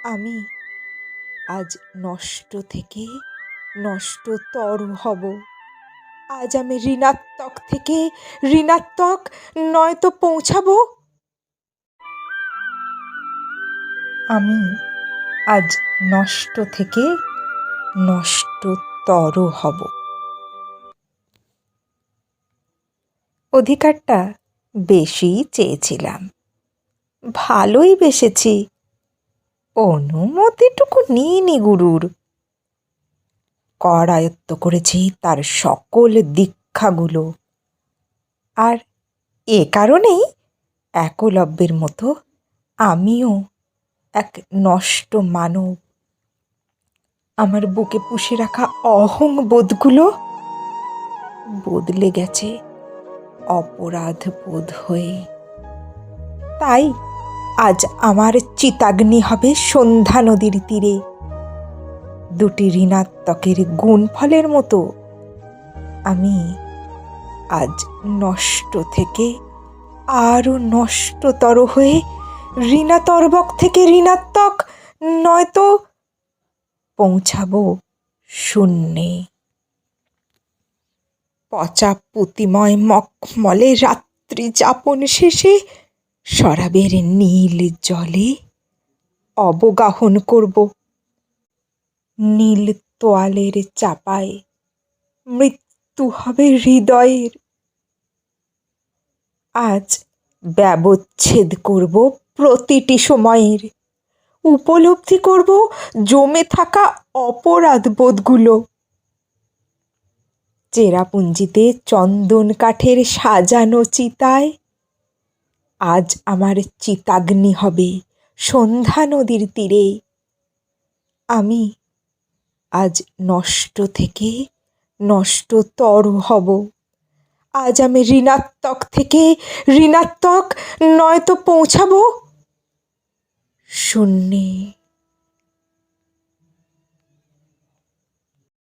আমি আজ নষ্ট থেকে নষ্টতর হব। আজ আমি ঋণাত্মক থেকে ঋণাত্মক নয়তো পৌঁছাবো। আমি আজ নষ্ট থেকে নষ্টতর হব। অধিকারটা বেশি চেয়েছিলাম, ভালোই বেসেছি। অনুমতিটুকু নিইনি গুরুর। করায়ত্ত করেছি তার সকল দীক্ষাগুলো। আর এ কারণেই একলব্যের মতো আমিও এক নষ্ট মানব। আমার বুকে পুষে রাখা অহং বোধগুলো বদলে গেছে অপরাধ বোধ হয়ে। তাই আজ আমার চিতাগ্নি হবে সন্ধ্যা নদীর তীরে, দুটি ঋণাত্মকের গুণফলের মতো। আমি আজ নষ্ট থেকে আরও নষ্টতর হয়ে ঋণাতর্বক থেকে ঋণাত্মক নয়তো পৌঁছাবো শূন্যে। পচা পুঁতিময় মখমলে রাত্রি যাপন শেষে শরাবের নীল জলে অবগাহন করব। নীল তোয়ালের চাপায় মৃত্যু হবে হৃদয়ের। আজ ব্যবচ্ছেদ করব প্রতিটি সময়ের। উপলব্ধি করব জমে থাকা অপরাধ বোধগুলো। চেরাপুঞ্জিতে চন্দন কাঠের সাজানো চিতায় আজ আমার চিতাগ্নি হবে সন্ধ্যা নদীর তীরে। আমি আজ নষ্ট থেকে নষ্টতর হব। আজ আমি ঋণাত্মক থেকে ঋণাত্মক নয়তো পৌঁছাবো শূন্যে।